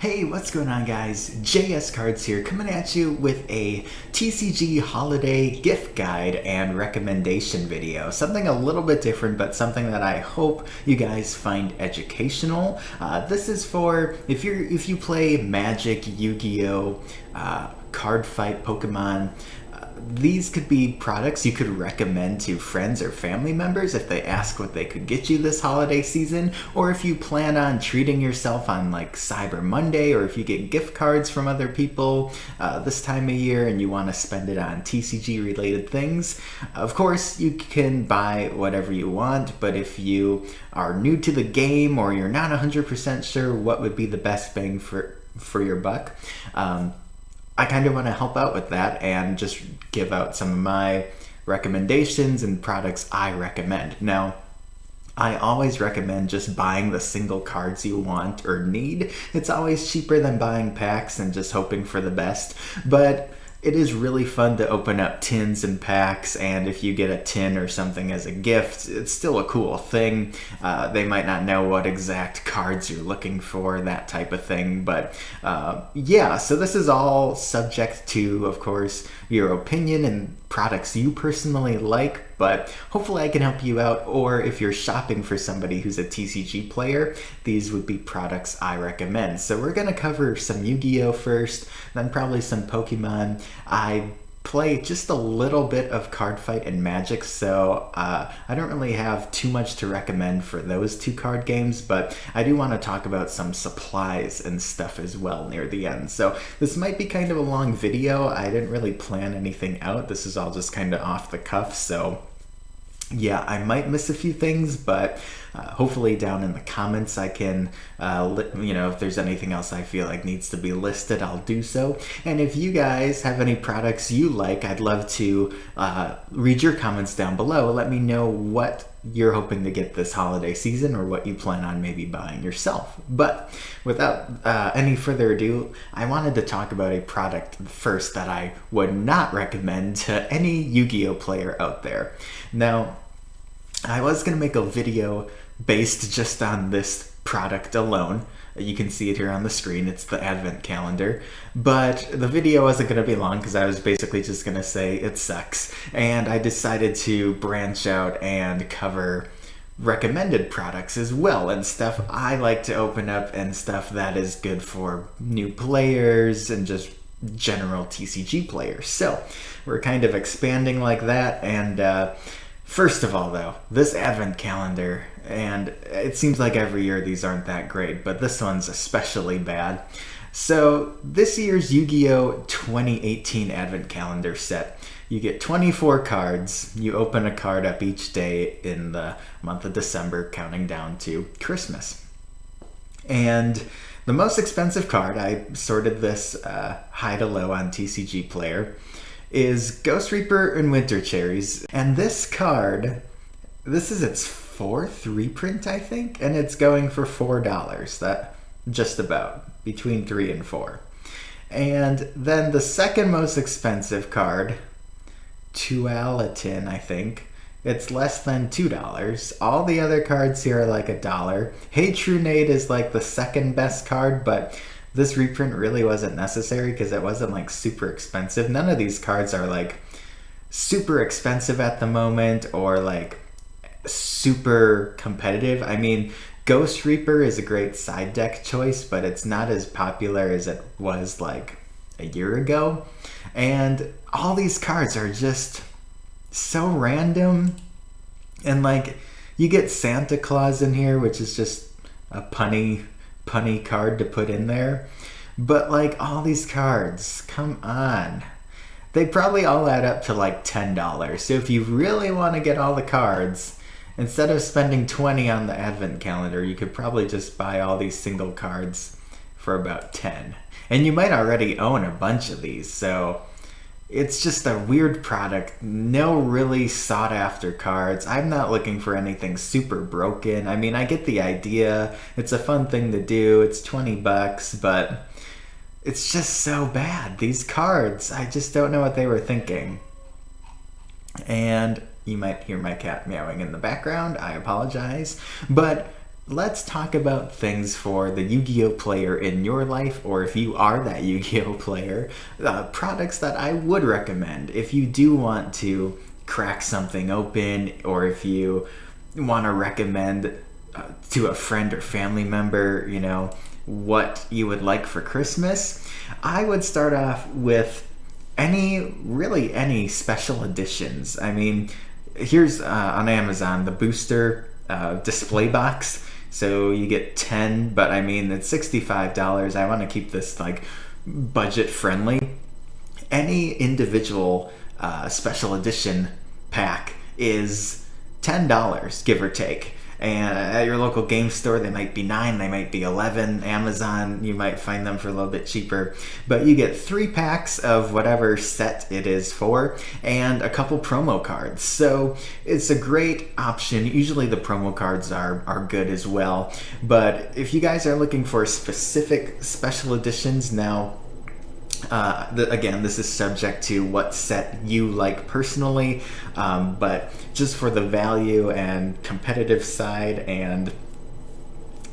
Hey, what's going on guys? JS Cards here, coming at you with a TCG holiday gift guide and recommendation video. Something a little bit different, but something that I hope you guys find educational. This is for if you play Magic, Yu-Gi-Oh, card fight, Pokemon. These could be products you could recommend to friends or family members if they ask what they could get you this holiday season, or if you plan on treating yourself on like Cyber Monday, or if you get gift cards from other people this time of year and you want to spend it on TCG related things. Of course, you can buy whatever you want, but if you are new to the game or you're not 100% sure what would be the best bang for your buck, I kind of want to help out with that and just give out some of my recommendations and products I recommend. Now, I always recommend just buying the single cards you want or need. It's always cheaper than buying packs and just hoping for the best, but it is really fun to open up tins and packs, and if you get a tin or something as a gift, it's still a cool thing. They might not know what exact cards you're looking for, that type of thing, but yeah, so this is all subject to, of course, your opinion and products you personally like, but hopefully I can help you out. Or if you're shopping for somebody who's a TCG player, these would be products I recommend. So we're going to cover some Yu-Gi-Oh first, then probably some Pokemon. I play just a little bit of card fight and Magic, so I don't really have too much to recommend for those two card games, but I do want to talk about some supplies and stuff as well near the end. So this might be kind of a long video. I didn't really plan anything out. This is all just kind of off the cuff, so yeah, I might miss a few things, but hopefully down in the comments I can, if there's anything else I feel like needs to be listed, I'll do so. And if you guys have any products you like, I'd love to read your comments down below. Let me know what you're hoping to get this holiday season or what you plan on maybe buying yourself. But without any further ado, I wanted to talk about a product first that I would not recommend to any Yu-Gi-Oh player out there. Now, I was going to make a video based just on this product alone. You can see it here on the screen. It's the advent calendar, but the video wasn't going to be long because I was basically just going to say it sucks, and I decided to branch out and cover recommended products as well, and stuff I like to open up and stuff that is good for new players and just general TCG players. So we're kind of expanding like that. And first of all, though, this advent calendar, and it seems like every year these aren't that great, but this one's especially bad. So this year's Yu-Gi-Oh 2018 advent calendar set, you get 24 cards. You open a card up each day in the month of December, counting down to Christmas. And the most expensive card, I sorted this high to low on TCG Player, is Ghost Reaper and Winter Cherries. And this card, this is its fourth reprint, I think, and it's going for $4. That just about between 3 and 4. And then the second most expensive card, Tualatin, I think, it's less than $2. All the other cards here are like $1. Hey True Nate is like the second best card, but this reprint really wasn't necessary because it wasn't like super expensive. None of these cards are like super expensive at the moment or like super competitive. I mean, Ghost Reaper is a great side deck choice, but it's not as popular as it was like a year ago. And all these cards are just so random. And like, you get Santa Claus in here, which is just a punny card to put in there. But like, all these cards, come on. They probably all add up to like $10. So if you really want to get all the cards, instead of spending $20 on the advent calendar, you could probably just buy all these single cards for about $10. And you might already own a bunch of these, so it's just a weird product. No really sought after cards. I'm not looking for anything super broken. I mean, I get the idea. It's a fun thing to do. It's $20, but it's just so bad. These cards, I just don't know what they were thinking. And you might hear my cat meowing in the background. I apologize. But let's talk about things for the Yu-Gi-Oh player in your life, or if you are that Yu-Gi-Oh player, products that I would recommend if you do want to crack something open, or if you want to recommend to a friend or family member, what you would like for Christmas. I would start off with any special editions. I mean, here's on Amazon the booster display box. So you get 10, but I mean, it's $65. I want to keep this like budget friendly. Any individual special edition pack is $10, give or take. And at your local game store, they might be 9, they might be 11. Amazon, you might find them for a little bit cheaper. But you get 3 packs of whatever set it is for, and a couple promo cards. So it's a great option. Usually the promo cards are good as well. But if you guys are looking for specific special editions now, again, this is subject to what set you like personally, but just for the value and competitive side, and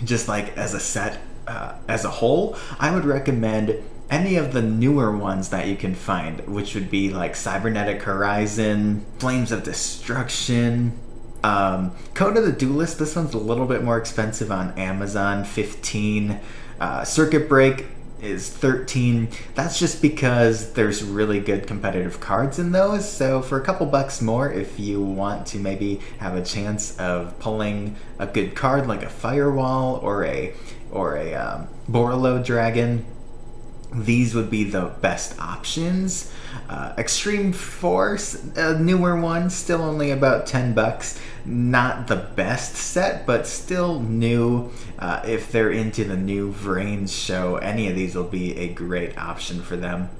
just like as a set as a whole, I would recommend any of the newer ones that you can find, which would be like Cybernetic Horizon, Flames of Destruction, Code of the Duelist. This one's a little bit more expensive on Amazon, $15. Circuit Break is $13. That's just because there's really good competitive cards in those. So for a couple bucks more, if you want to maybe have a chance of pulling a good card like a Firewall or a Borolo Dragon, these would be the best options. Extreme Force, a newer one, still only about $10. Not the best set, but still new. If they're into the new Vrains show, any of these will be a great option for them.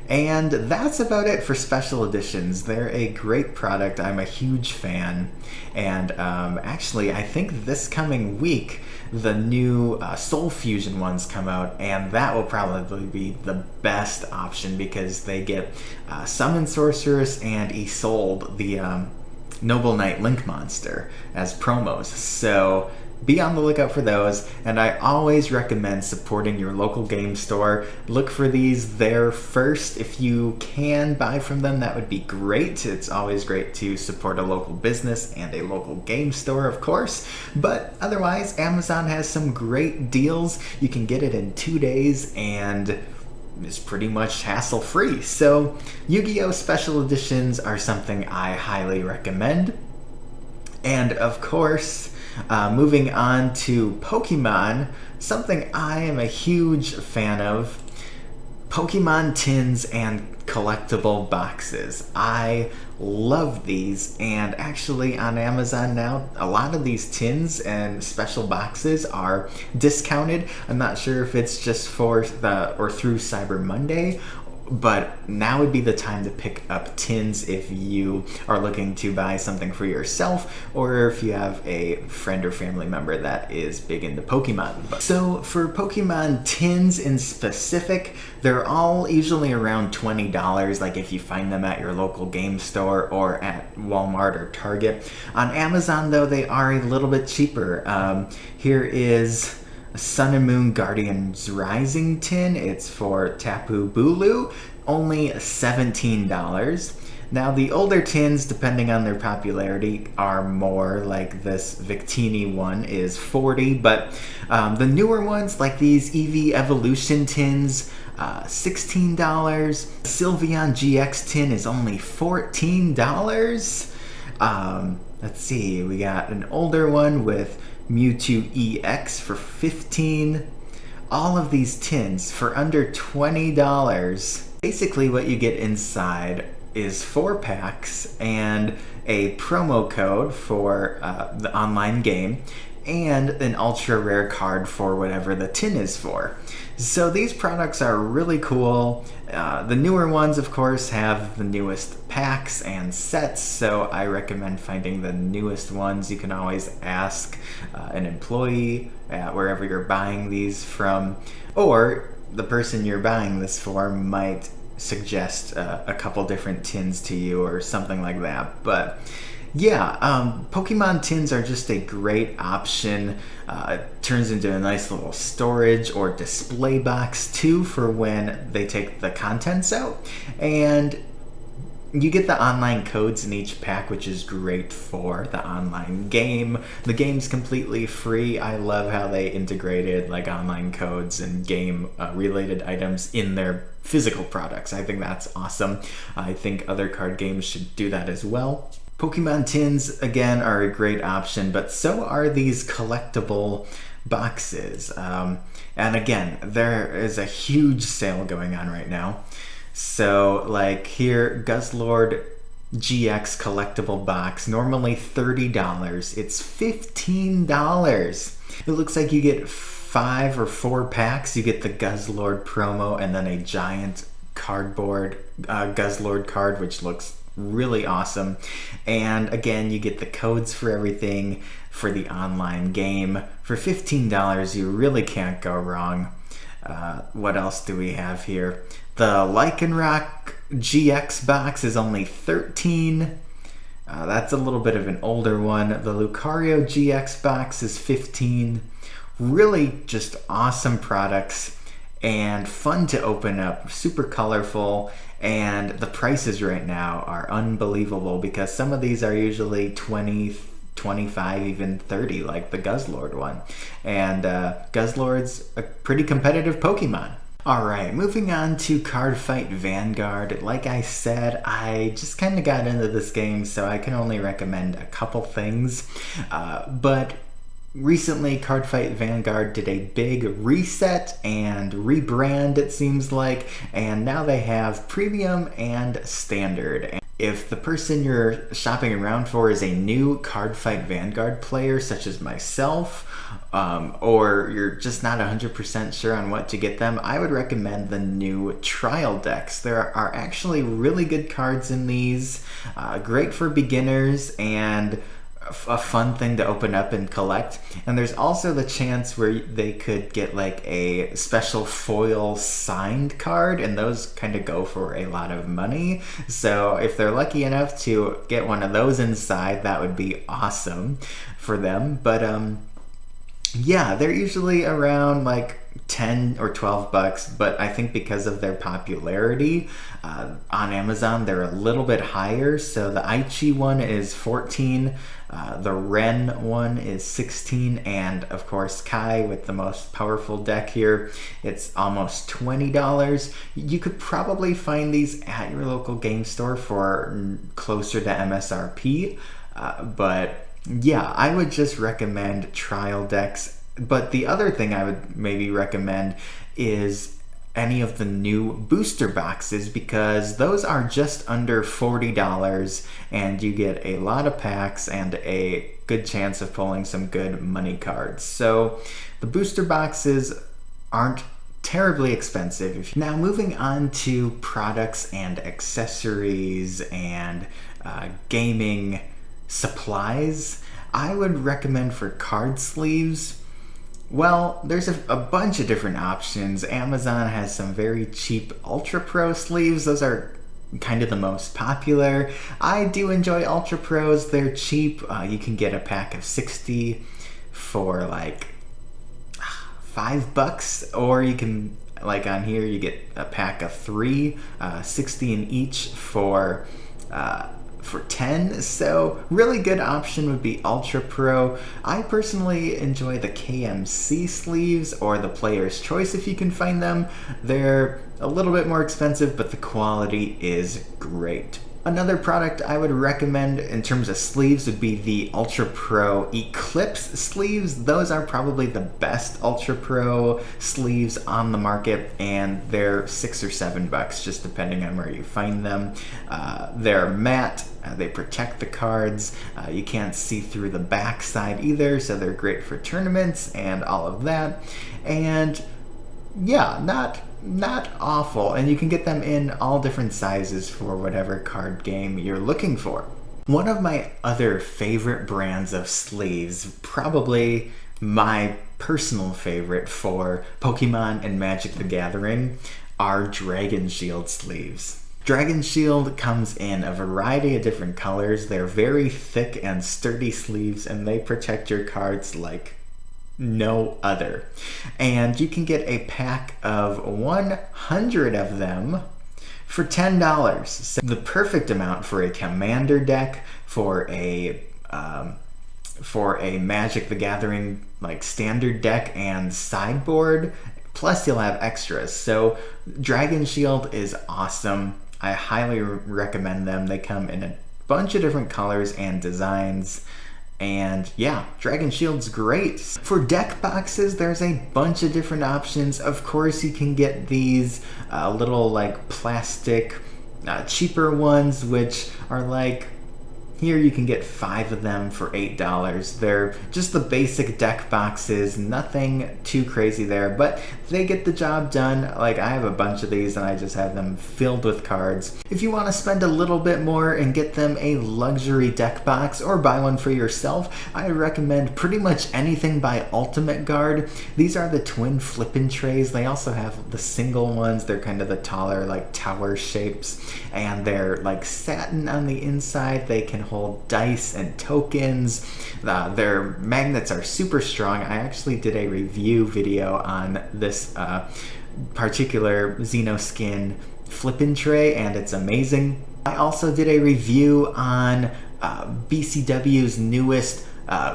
And that's about it for special editions. They're a great product. I'm a huge fan. And actually, I think this coming week, the new Soul Fusion ones come out, and that will probably be the best option because they get Summon Sorceress and Isolde, the Noble Knight Link monster, as promos. So be on the lookout for those, and I always recommend supporting your local game store. Look for these there first. If you can buy from them, that would be great. It's always great to support a local business and a local game store, of course, but otherwise Amazon has some great deals. You can get it in 2 days and it's pretty much hassle-free. So Yu-Gi-Oh! Special editions are something I highly recommend. And of course, moving on to Pokemon, something I am a huge fan of, Pokemon tins and collectible boxes. I love these, and actually on Amazon now, a lot of these tins and special boxes are discounted. I'm not sure if it's just for through Cyber Monday, but now would be the time to pick up tins if you are looking to buy something for yourself, or if you have a friend or family member that is big into Pokemon. So for Pokemon tins in specific, they're all usually around $20, like if you find them at your local game store or at Walmart or Target. On Amazon though, they are a little bit cheaper. Here is Sun and Moon Guardians Rising tin. It's for Tapu Bulu, only $17. Now the older tins, depending on their popularity, are more, like this Victini one is $40, but the newer ones, like these Eevee Evolution tins, $16. Sylveon GX tin is only $14. Let's see, we got an older one with Mewtwo EX for $15. All of these tins for under $20. Basically what you get inside is 4 packs and a promo code for the online game, and an ultra rare card for whatever the tin is for. So these products are really cool. The newer ones, of course, have the newest packs and sets, so I recommend finding the newest ones. You can always ask an employee at wherever you're buying these from, or the person you're buying this for might suggest a couple different tins to you or something like that. But Yeah, Pokemon tins are just a great option. It turns into a nice little storage or display box too for when they take the contents out. And you get the online codes in each pack, which is great for the online game. The game's completely free. I love how they integrated like online codes and game related items in their physical products. I think that's awesome. I think other card games should do that as well. Pokemon tins, again, are a great option, but so are these collectible boxes. And again, there is a huge sale going on right now. So like here, Guzzlord GX collectible box, normally $30. It's $15. It looks like you get 5 or 4 packs. You get the Guzzlord promo and then a giant cardboard Guzzlord card, which looks really awesome. And again, you get the codes for everything for the online game. For $15, you really can't go wrong. What else do we have here? The Lycanroc GX box is only $13. That's a little bit of an older one. The Lucario GX box is $15. Really just awesome products and fun to open up, super colorful, and the prices right now are unbelievable because some of these are usually 20, 25, even 30, like the Guzzlord one. And Guzzlord's a pretty competitive Pokemon. Alright, moving on to Cardfight Vanguard. Like I said, I just kind of got into this game, so I can only recommend a couple things. But recently, Cardfight Vanguard did a big reset and rebrand, it seems like, and now they have Premium and Standard. If the person you're shopping around for is a new Cardfight Vanguard player, such as myself, or you're just not 100% sure on what to get them, I would recommend the new trial decks. There are actually really good cards in these, great for beginners, and a fun thing to open up and collect. And there's also the chance where they could get like a special foil signed card, and those kind of go for a lot of money. So if they're lucky enough to get one of those inside, that would be awesome for them. But yeah, they're usually around like 10 or 12 bucks, but I think because of their popularity on Amazon, they're a little bit higher. So the Aichi one is 14, the Ren one is 16, and of course Kai with the most powerful deck here, it's almost $20. You could probably find these at your local game store for closer to MSRP, but yeah, I would just recommend trial decks. But the other thing I would maybe recommend is any of the new booster boxes, because those are just under $40 and you get a lot of packs and a good chance of pulling some good money cards. So the booster boxes aren't terribly expensive. Now moving on to products and accessories and gaming supplies, I would recommend for card sleeves, well, there's a bunch of different options. Amazon has some very cheap Ultra Pro sleeves. Those are kind of the most popular. I do enjoy Ultra Pros. They're cheap. You can get a pack of 60 for like $5, or you can, like on here, you get a pack of 3, 60 in each for 10. So really good option would be Ultra Pro. I personally enjoy the KMC sleeves or the Player's Choice if you can find them. They're a little bit more expensive, but the quality is great. Another product I would recommend in terms of sleeves would be the Ultra Pro Eclipse sleeves. Those are probably the best Ultra Pro sleeves on the market, and they're $6 or $7, just depending on where you find them. They're matte, they protect the cards, you can't see through the back side either, so they're great for tournaments and all of that. And yeah, not awful, and you can get them in all different sizes for whatever card game you're looking for. One of my other favorite brands of sleeves, probably my personal favorite for Pokemon and Magic the Gathering, are Dragon Shield sleeves. Dragon Shield comes in a variety of different colors. They're very thick and sturdy sleeves, and they protect your cards like no other. And you can get a pack of 100 of them for $10. So the perfect amount for a commander deck, for a Magic the Gathering like standard deck and sideboard. Plus you'll have extras. So Dragon Shield is awesome. I highly recommend them. They come in a bunch of different colors and designs. And yeah, Dragon Shield's great. For deck boxes, there's a bunch of different options. Of course, you can get these little like plastic, cheaper ones, which are like, here you can get 5 of them for $8. They're just the basic deck boxes, nothing too crazy there, but they get the job done. Like, I have a bunch of these and I just have them filled with cards. If you want to spend a little bit more and get them a luxury deck box or buy one for yourself, I recommend pretty much anything by Ultimate Guard. These are the twin flip-in trays. They also have the single ones. They're kind of the taller, like tower shapes, and they're like satin on the inside. They can hold dice and tokens. Their magnets are super strong. I actually did a review video on this particular Xenoskin flip-in tray, and it's amazing. I also did a review on BCW's newest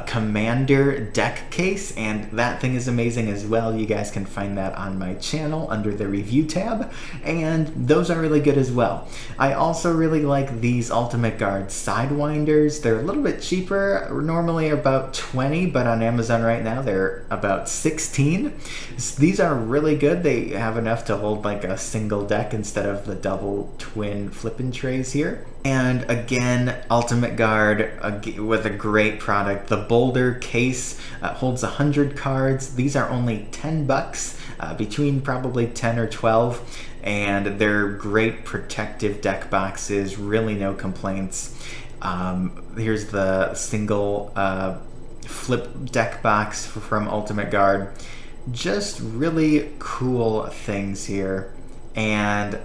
Commander deck case, and that thing is amazing as well. You guys can find that on my channel under the review tab, and those are really good as well. I also really like these Ultimate Guard Sidewinders. They're a little bit cheaper, normally about 20, but on Amazon right now they're about 16. These are really good. They have enough to hold like a single deck instead of the double twin flippin' trays here. And again, Ultimate Guard with a great product. The Boulder case holds 100 cards. These are only $10, between probably 10 or 12, and they're great protective deck boxes, really no complaints. Here's the single flip deck box from Ultimate Guard. Just really cool things here, and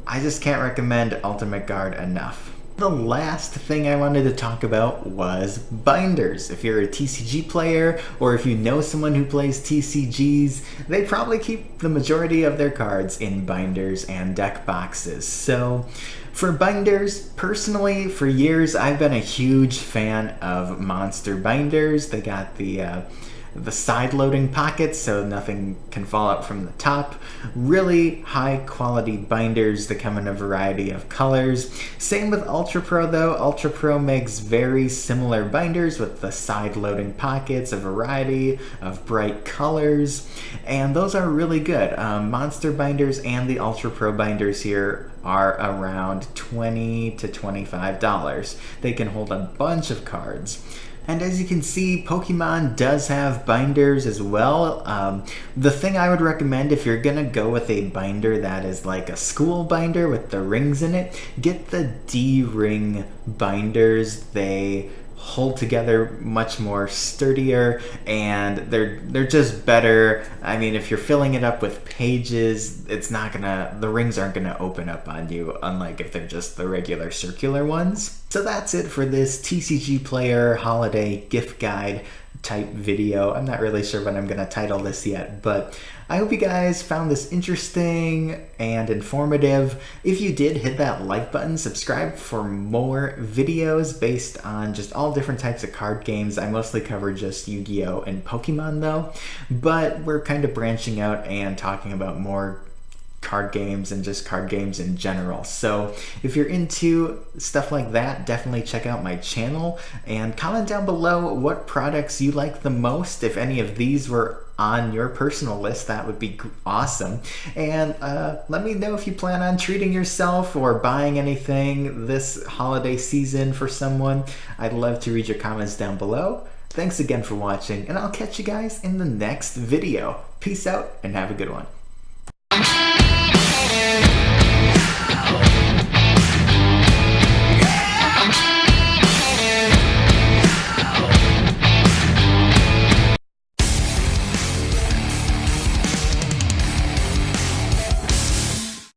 I just can't recommend Ultimate Guard enough. The last thing I wanted to talk about was binders. If you're a TCG player, or if you know someone who plays TCGs, they probably keep the majority of their cards in binders and deck boxes. So for binders, personally, for years, I've been a huge fan of Monster binders. They got the side-loading pockets so nothing can fall out from the top. Really high-quality binders that come in a variety of colors. Same with Ultra Pro though. Ultra Pro makes very similar binders with the side-loading pockets, a variety of bright colors, and those are really good. Monster binders and the Ultra Pro binders here are around $20 to $25. They can hold a bunch of cards. And as you can see, Pokemon does have binders as well. The thing I would recommend if you're gonna go with a binder that is like a school binder with the rings in it, get the D-ring binders. They hold together much more sturdier, and they're just better. I mean, if you're filling it up with pages, the rings aren't gonna open up on you, unlike if they're just the regular circular ones. So that's it for this TCG Player Holiday Gift Guide type video. I'm not really sure what I'm gonna title this yet, but I hope you guys found this interesting and informative. If you did, hit that like button, subscribe for more videos based on just all different types of card games. I mostly cover just Yu-Gi-Oh! And Pokemon though, but we're kind of branching out and talking about more card games and just card games in general. So if you're into stuff like that, definitely check out my channel and comment down below what products you like the most. If any of these were on your personal list, that would be awesome. And let me know if you plan on treating yourself or buying anything this holiday season for someone. I'd love to read your comments down below. Thanks again for watching, and I'll catch you guys in the next video. Peace out and have a good one.